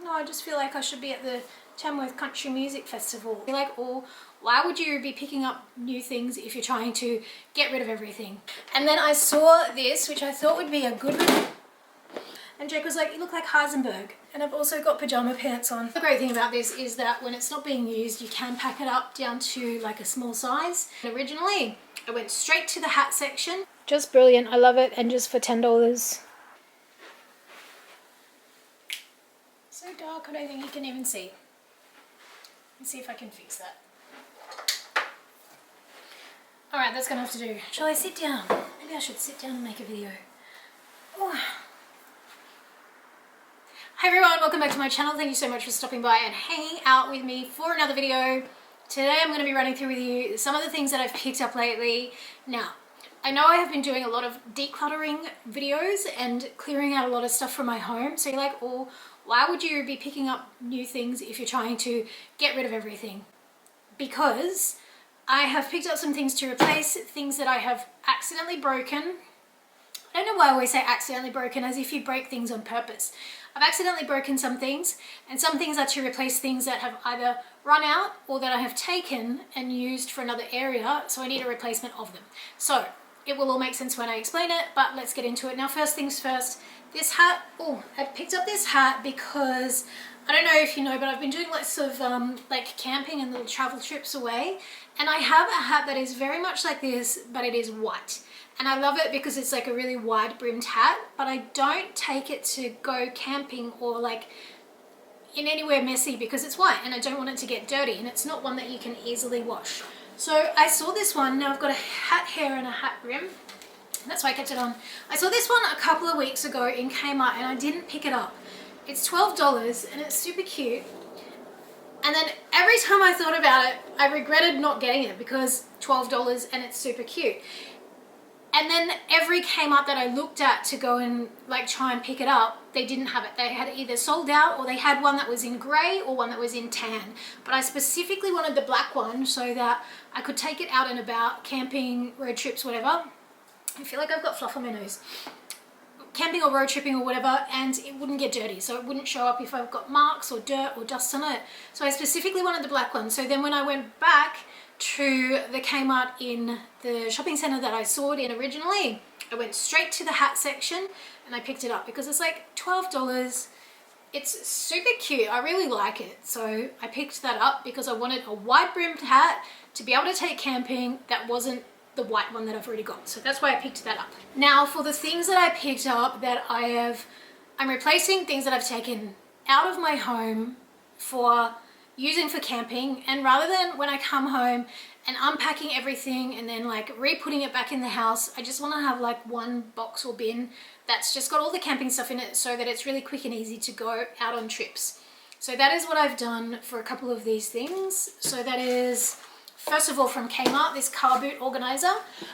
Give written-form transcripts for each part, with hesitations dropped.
no, I just feel like I should be at the Tamworth Country Music Festival. You're like, oh, why would you be picking up new things if you're trying to get rid of everything? And then I saw this, which I thought would be a good one. And Jake was like, you look like Heisenberg. And I've also got pajama pants on. The great thing about this is that when it's not being used, you can pack it up down to like a small size. And originally, I went straight to the hat section. Just brilliant. I love it. And just for $10. So dark, I don't think you can even see. Let's see if I can fix that. Alright, that's gonna have to do. Shall I sit down? Maybe I should sit down and make a video. Oh. Hi everyone, welcome back to my channel. Thank you so much for stopping by and hanging out with me for another video. Today I'm going to be running through with you some of the things that I've picked up lately. Now, I know I have been doing a lot of decluttering videos and clearing out a lot of stuff from my home. So you're like, oh, why would you be picking up new things if you're trying to get rid of everything? Because I have picked up some things to replace things that I have accidentally broken. I don't know why I always say accidentally broken, as if you break things on purpose. I've accidentally broken some things, and some things are to replace things that have either run out or that I have taken and used for another area, so I need a replacement of them. So it will all make sense when I explain it, but let's get into it. Now, first things first, this hat. Oh, I picked up this hat because I don't know if you know, but I've been doing lots of like camping and little travel trips away, and I have a hat that is very much like this, but it is white. And I love it because it's like a really wide brimmed hat, but I don't take it to go camping or like in anywhere messy because it's white and I don't want it to get dirty, and it's not one that you can easily wash. So I saw this one. Now I've got a hat hair and a hat brim. That's why I kept it on. I saw this one a couple of weeks ago in Kmart and I didn't pick it up. It's $12 and it's super cute. And then every time I thought about it, I regretted not getting it because $12 and it's super cute. And then every Kmart that I looked at to go and like try and pick it up, they didn't have it. They had either sold out or they had one that was in grey or one that was in tan. But I specifically wanted the black one so that I could take it out and about, camping, road trips, whatever. I feel like I've got fluff on my nose. Camping or road tripping or whatever, and it wouldn't get dirty. So it wouldn't show up if I've got marks or dirt or dust on it. So I specifically wanted the black one. So then when I went back to the Kmart in the shopping centre that I saw it in originally, I went straight to the hat section and I picked it up because it's like $12. It's super cute. I really like it. So I picked that up because I wanted a wide brimmed hat to be able to take camping that wasn't the white one that I've already got. So that's why I picked that up. Now for the things that I picked up that I'm replacing things that I've taken out of my home for using for camping, and rather than when I come home and unpacking everything and then like re-putting it back in the house, I just want to have like one box or bin that's just got all the camping stuff in it so that it's really quick and easy to go out on trips. So that is what I've done for a couple of these things. So that is, first of all, from Kmart, this car boot organizer.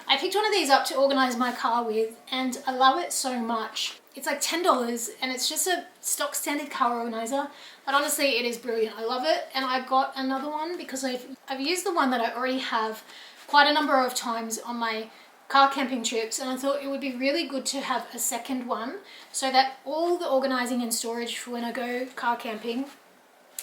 I picked one of these up to organize my car with and I love it so much. It's like $10 and it's just a stock standard car organizer, but honestly it is brilliant. I love it, and I got another one because I've used the one that I already have quite a number of times on my car camping trips, and I thought it would be really good to have a second one so that all the organizing and storage for when I go car camping,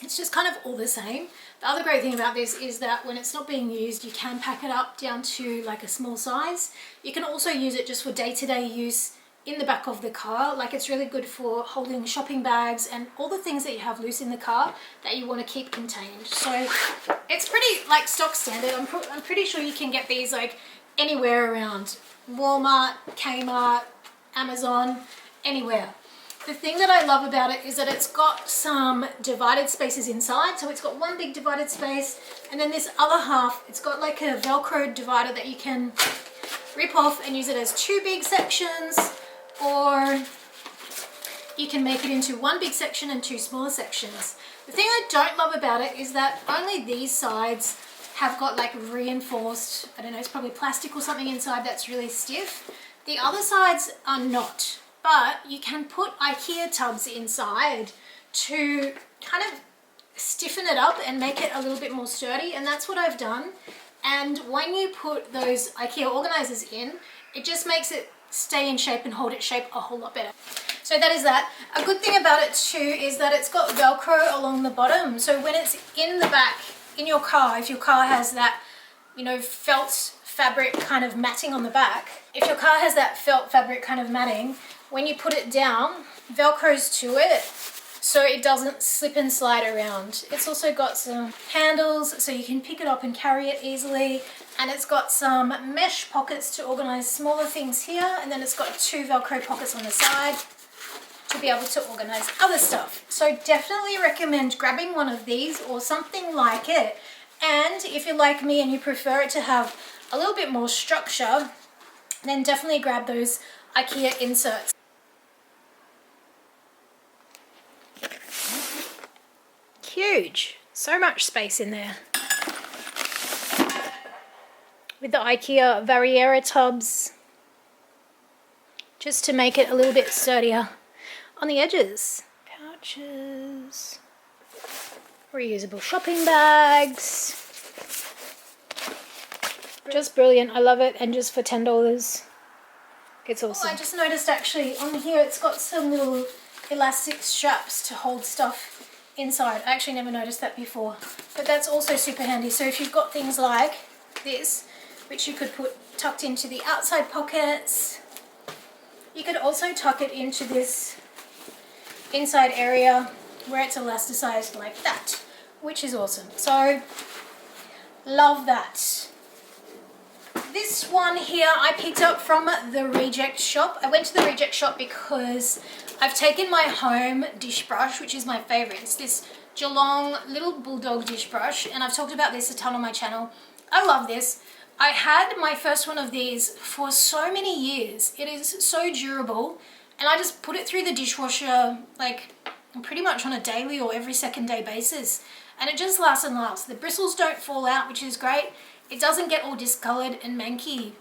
it's just kind of all the same. The other great thing about this is that when it's not being used, you can pack it up down to like a small size. You can also use it just for day-to-day use in the back of the car. Like, it's really good for holding shopping bags and all the things that you have loose in the car that you want to keep contained. So it's pretty like stock standard. I'm pretty sure you can get these like anywhere around Walmart, Kmart, Amazon, anywhere. The thing that I love about it is that it's got some divided spaces inside. So it's got one big divided space, and then this other half, it's got like a Velcro divider that you can rip off and use it as two big sections, or you can make it into one big section and two smaller sections. The thing I don't love about it is that only these sides have got like reinforced, I don't know, it's probably plastic or something inside that's really stiff. The other sides are not, but you can put IKEA tubs inside to kind of stiffen it up and make it a little bit more sturdy, and that's what I've done. And when you put those IKEA organizers in, it just makes it stay in shape and hold its shape a whole lot better. So that is that. A good thing about it too is that it's got Velcro along the bottom. So when it's in the back, in your car, if your car has that, you know, felt fabric kind of matting on the back, if your car has that felt fabric kind of matting, when you put it down, Velcros to it so it doesn't slip and slide around. It's also got some handles so you can pick it up and carry it easily, and it's got some mesh pockets to organize smaller things here, and then it's got 2 Velcro pockets on the side to be able to organize other stuff. So definitely recommend grabbing one of these or something like it. And if you're like me and you prefer it to have a little bit more structure, then definitely grab those IKEA inserts. Huge, so much space in there. With the IKEA Variera tubs, just to make it a little bit sturdier on the edges. Pouches, reusable shopping bags. Just brilliant. I love it. And just for $10, it's awesome. Oh, I just noticed actually on here it's got some little elastic straps to hold stuff inside. I actually never noticed that before, but that's also super handy. So if you've got things like this, which you could put tucked into the outside pockets, you could also tuck it into this inside area where it's elasticized like that, which is awesome. So love that. This one here I picked up from the Reject Shop. I went to the Reject Shop because I've taken my home dish brush, which is my favorite. It's this Geelong little bulldog dish brush, and I've talked about this a ton on my channel. I love this. I had my first one of these for so many years. It is so durable, and I just put it through the dishwasher like pretty much on a daily or every second day basis, and it just lasts and lasts. The bristles don't fall out, which is great. It doesn't get all discolored and manky.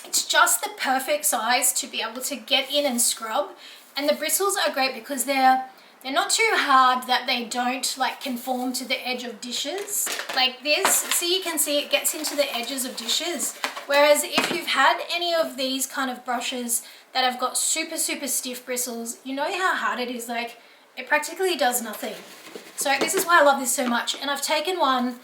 It's just the perfect size to be able to get in and scrub, and the bristles are great because they're not too hard that they don't like conform to the edge of dishes like this. See, you can see it gets into the edges of dishes, whereas if you've had any of these kind of brushes that have got super stiff bristles, you know how hard it is. Like, it practically does nothing. So this is why I love this so much. And I've taken one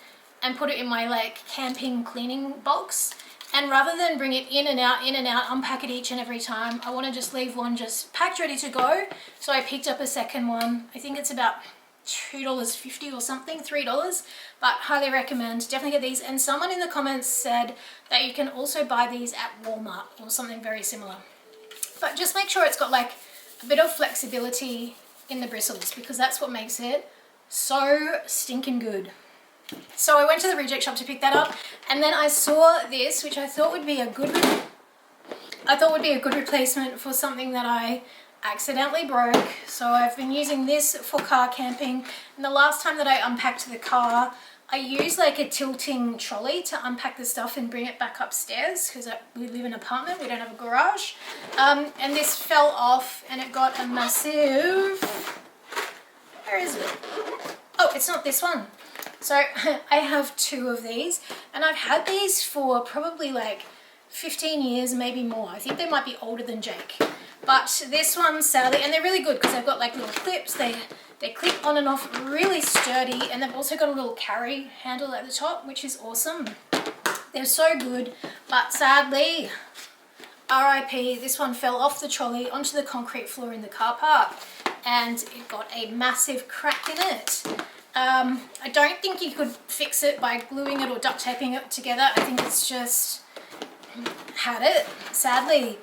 and put it in my like camping cleaning box, and rather than bring it in and out, unpack it each and every time, I want to just leave one just packed ready to go. So I picked up a second one. I think it's about $2.50 or something, $3, but highly recommend. Definitely get these. And someone in the comments said that you can also buy these at Walmart or something very similar, but just make sure it's got like a bit of flexibility in the bristles, because that's what makes it so stinking good. So I went to the Reject Shop to pick that up, and then I saw this, which I thought would be a good replacement for something that I accidentally broke. So I've been using this for car camping, and the last time that I unpacked the car, I used like a tilting trolley to unpack the stuff and bring it back upstairs, because we live in an apartment, we don't have a garage. And this fell off and it got a massive, where is it? Oh, it's not this one. So I have 2 of these, and I've had these for probably like 15 years, maybe more. I think they might be older than Jake. But this one, sadly, and they're really good because they've got like little clips. They clip on and off, really sturdy, and they've also got a little carry handle at the top, which is awesome. They're so good, but sadly, RIP, this one fell off the trolley onto the concrete floor in the car park, and it got a massive crack in it. I don't think you could fix it by gluing it or duct taping it together. I think it's just had it, sadly.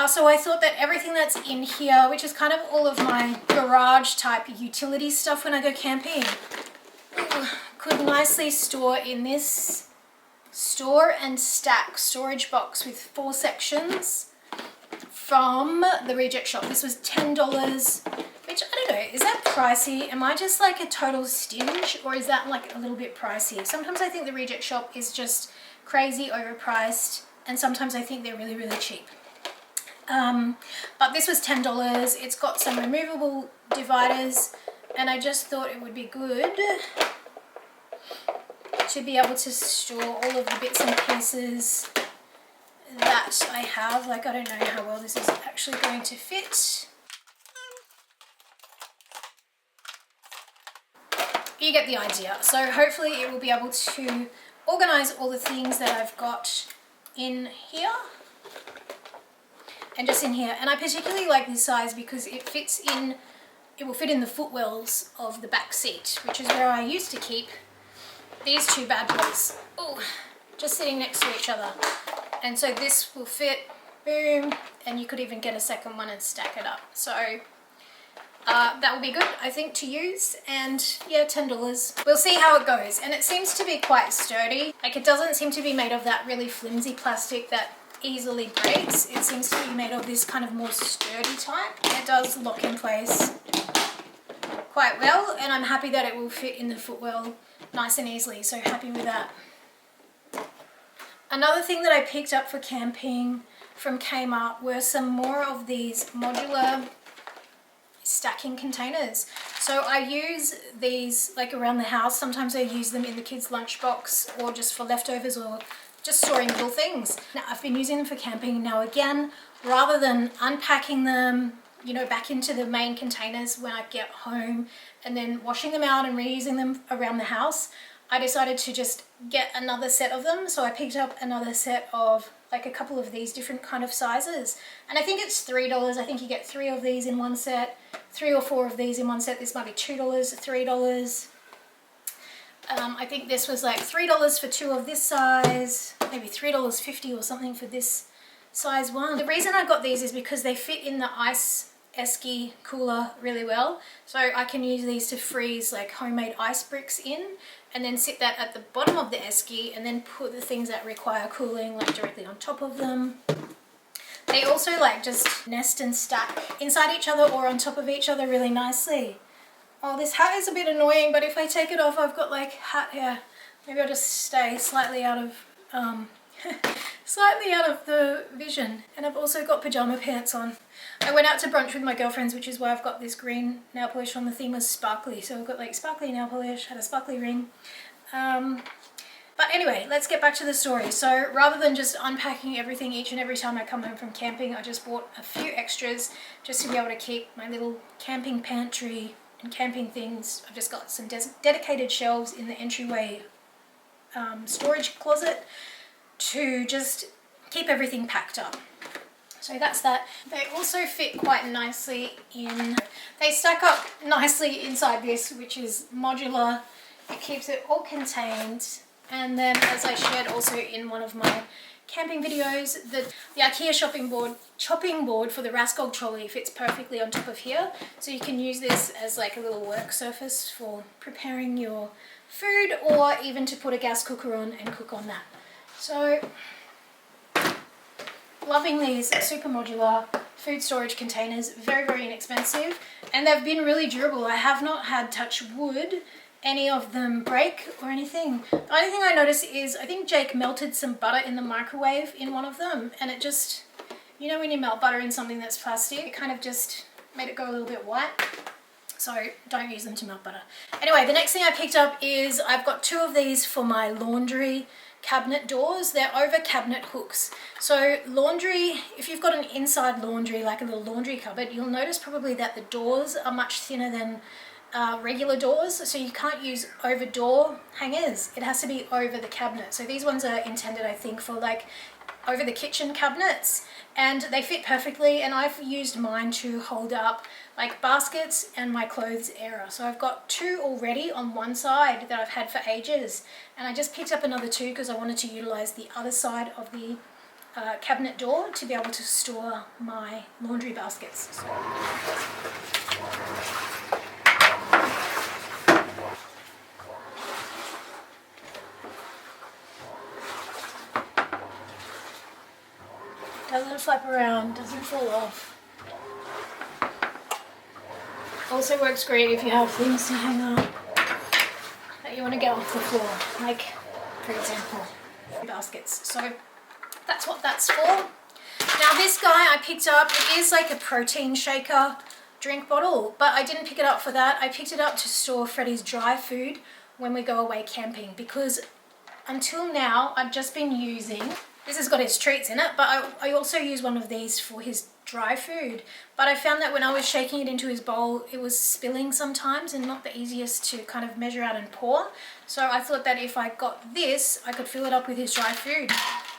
So I thought that everything that's in here, which is kind of all of my garage type utility stuff when I go camping, could nicely store in this store and stack storage box with 4 sections from the Reject Shop. This was $10, which I don't know, is that pricey? Am I just like a total stinge, or is that like a little bit pricey? Sometimes I think the Reject Shop is just crazy overpriced, and sometimes I think they're really cheap. But this was $10. It's got some removable dividers, and I just thought it would be good to be able to store all of the bits and pieces that that I have. Like, I don't know how well this is actually going to fit. You get the idea. So hopefully it will be able to organize all the things that I've got in here and just in here. And I particularly like this size because it will fit in the footwells of the back seat, which is where I used to keep these two bad boys. Oh, just sitting next to each other. And so this will fit, boom, and you could even get a second one and stack it up. So that will be good, I think, to use. And yeah, $10. We'll see how it goes. And it seems to be quite sturdy. Like, it doesn't seem to be made of that really flimsy plastic that easily breaks. It seems to be made of this kind of more sturdy type. It does lock in place quite well, and I'm happy that it will fit in the footwell nice and easily, so happy with that. Another thing that I picked up for camping from Kmart were some more of these modular stacking containers. So I use these like around the house. Sometimes I use them in the kids' lunchbox or just for leftovers or just storing little things. Now I've been using them for camping. Now again, rather than unpacking them, you know, back into the main containers when I get home and then washing them out and reusing them around the house, I decided to just get another set of them. So I picked up another set of like a couple of these different kind of sizes, and I think it's $3. I think you get 3 of these in one set, 3 or 4 of these in one set. This might be $2, $3. I think this was like $3 for 2 of this size, maybe $3.50 or something for this size one. The reason I got these is because they fit in the ice esky cooler really well. So I can use these to freeze like homemade ice bricks in, and then sit that at the bottom of the esky, and then put the things that require cooling like directly on top of them. They also like just nest and stack inside each other or on top of each other really nicely. Oh, this hat is a bit annoying, but if I take it off, I've got like hat hair. Maybe I'll just stay slightly out of slightly out of the vision. And I've also got pajama pants on. I went out to brunch with my girlfriends, which is why I've got this green nail polish on. The theme was sparkly, so I've got like sparkly nail polish, had a sparkly ring. But anyway, let's get back to the story. So rather than just unpacking everything each and every time I come home from camping, I just bought a few extras just to be able to keep my little camping pantry and camping things. I've just got some dedicated shelves in the entryway storage closet to just keep everything packed up. So that's that. They also fit quite nicely in, they stack up nicely inside this, which is modular. It keeps it all contained. And then, as I shared also in one of my camping videos, the IKEA chopping board for the Raskog trolley fits perfectly on top of here. So you can use this as like a little work surface for preparing your food, or even to put a gas cooker on and cook on that. So loving these super modular food storage containers. Very, very inexpensive, and they've been really durable. I have not had, touch wood, any of them break or anything. The only thing I noticed is I think Jake melted some butter in the microwave in one of them, and it just, you know when you melt butter in something that's plastic, it kind of just made it go a little bit white. So don't use them to melt butter. Anyway, the next thing I picked up is I've got 2 of these for my laundry cabinet doors. They're over cabinet hooks. So laundry, if you've got an inside laundry, like a little laundry cupboard, you'll notice probably that the doors are much thinner than regular doors, so you can't use over door hangers. It has to be over the cabinet. So these ones are intended, I think, for like over the kitchen cabinets, and they fit perfectly, and I've used mine to hold up like baskets and my clothes area. So I've got 2 already on one side that I've had for ages, and I just picked up another 2 because I wanted to utilize the other side of the cabinet door to be able to store my laundry baskets. So. Doesn't flap around, doesn't fall off. Also works great if you have things to hang up that you want to get off the floor, like, for example, baskets. So that's what that's for. Now this guy I picked up, it is like a protein shaker drink bottle, but I didn't pick it up for that. I picked it up to store Freddie's dry food when we go away camping, because until now I've just been using This has got his treats in it, but I also use one of these for his dry food. But I found that when I was shaking it into his bowl, it was spilling sometimes and not the easiest to kind of measure out and pour. So I thought that if I got this, I could fill it up with his dry food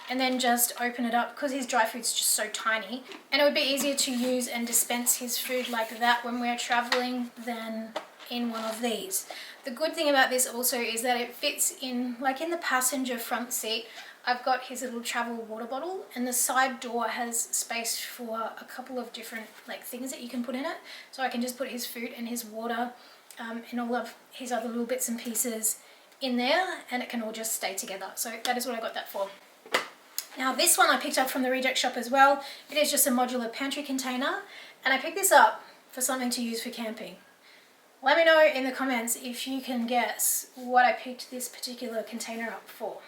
and then just open it up, because his dry food's just so tiny. And it would be easier to use and dispense his food like that when we're traveling than in one of these. The good thing about this also is that it fits in, like in the passenger front seat, I've got his little travel water bottle, and the side door has space for a couple of different like things that you can put in it. So I can just put his food and his water and all of his other little bits and pieces in there, and it can all just stay together. So that is what I got that for. Now this one I picked up from the reject shop as well. It is just a modular pantry container, and I picked this up for something to use for camping. Let me know in the comments if you can guess what I picked this particular container up for.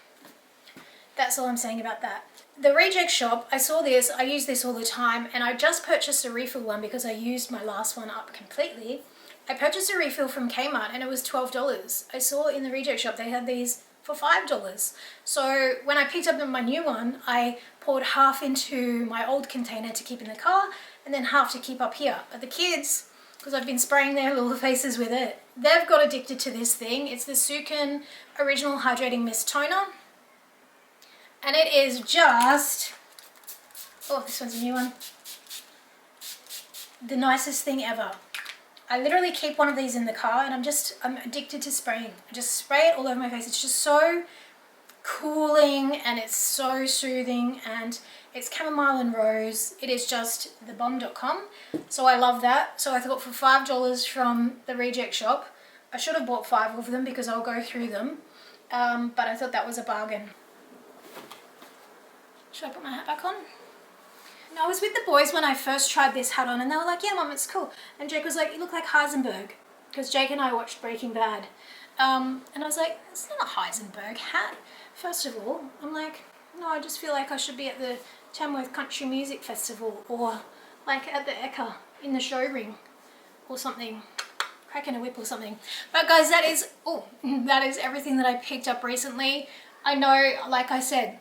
That's all I'm saying about that. The reject shop, I saw this, I use this all the time, and I just purchased a refill one because I used my last one up completely. I purchased a refill from Kmart and it was $12. I saw in the reject shop they had these for $5. So when I picked up my new one, I poured half into my old container to keep in the car and then half to keep up here. But the kids, because I've been spraying their little faces with it, they've got addicted to this thing. It's the Sukin Original Hydrating Mist Toner. And it is just, oh, this one's a new one, the nicest thing ever. I literally keep one of these in the car and I'm addicted to spraying. I just spray it all over my face. It's just so cooling and it's so soothing, and it's chamomile and rose. It is just thebomb.com. So I love that. So I thought for $5 from the reject shop, I should have bought 5 of them because I'll go through them. But I thought that was a bargain. Should I put my hat back on? I was with the boys when I first tried this hat on, and they were like, yeah mum, it's cool. And Jake was like, you look like Heisenberg, because Jake and I watched Breaking Bad. And I was like, it's not a Heisenberg hat. First of all, I'm like, no, I just feel like I should be at the Tamworth Country Music Festival, or like at the Ekka in the show ring or something, cracking a whip or something. But guys, that is everything that I picked up recently. I know, like I said,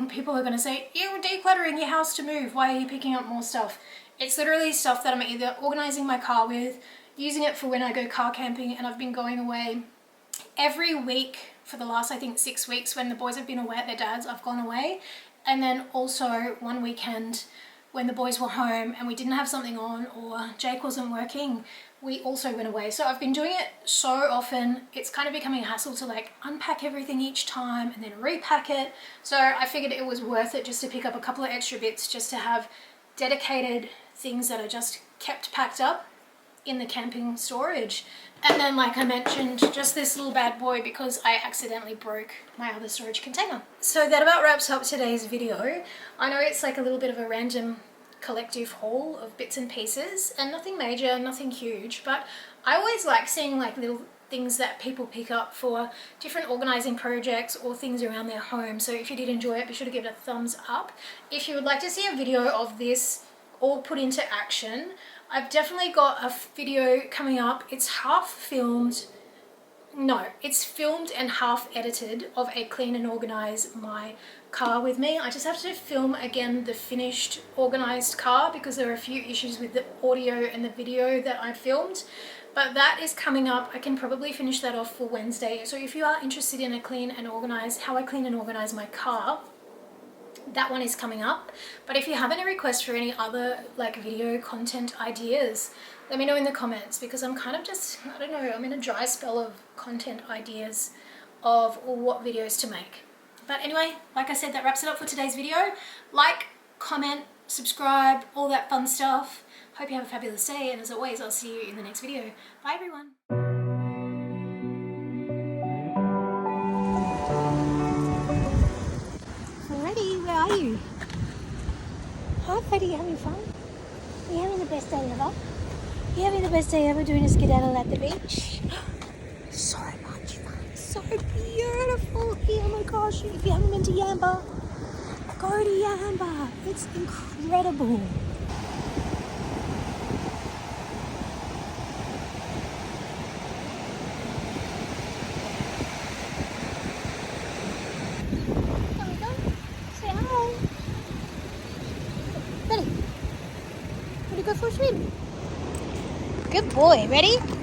people are going to say, you're decluttering your house to move, why are you picking up more stuff? It's literally stuff that I'm either organising my car with, using it for when I go car camping, and I've been going away every week for the last, I think, 6 weeks. When the boys have been away at their dad's, I've gone away. And then also one weekend when the boys were home and we didn't have something on, or Jake wasn't working, we also went away. So I've been doing it so often, it's kind of becoming a hassle to like unpack everything each time and then repack it. So I figured it was worth it just to pick up a couple of extra bits, just to have dedicated things that are just kept packed up in the camping storage. And then, like I mentioned, just this little bad boy because I accidentally broke my other storage container. So that about wraps up today's video. I know it's like a little bit of a random collective haul of bits and pieces, and nothing major, nothing huge, but I always like seeing like little things that people pick up for different organising projects or things around their home. So if you did enjoy it, be sure to give it a thumbs up. If you would like to see a video of this all put into action, I've definitely got a video coming up. It's filmed and half edited, of a clean and organise my car with me. I just have to film again the finished organised car because there are a few issues with the audio and the video that I filmed. But that is coming up. I can probably finish that off for Wednesday. So if you are interested in how I clean and organise my car, that one is coming up. But if you have any requests for any other like video content ideas, let me know in the comments, because I'm kind of just, I don't know, I'm in a dry spell of content ideas of what videos to make. But anyway, like I said, that wraps it up for today's video. Like, comment, subscribe, all that fun stuff. Hope you have a fabulous day, and as always, I'll see you in the next video. Bye everyone. Alrighty, where are you? Hi Freddie, you having fun? Are you having the best day ever? You having the best day ever doing a skedaddle at the beach? So much fun, so beautiful here. Oh my gosh, if you haven't been to Yamba, go to Yamba. It's incredible. There we go. Say hi. go swim. Good boy. Ready?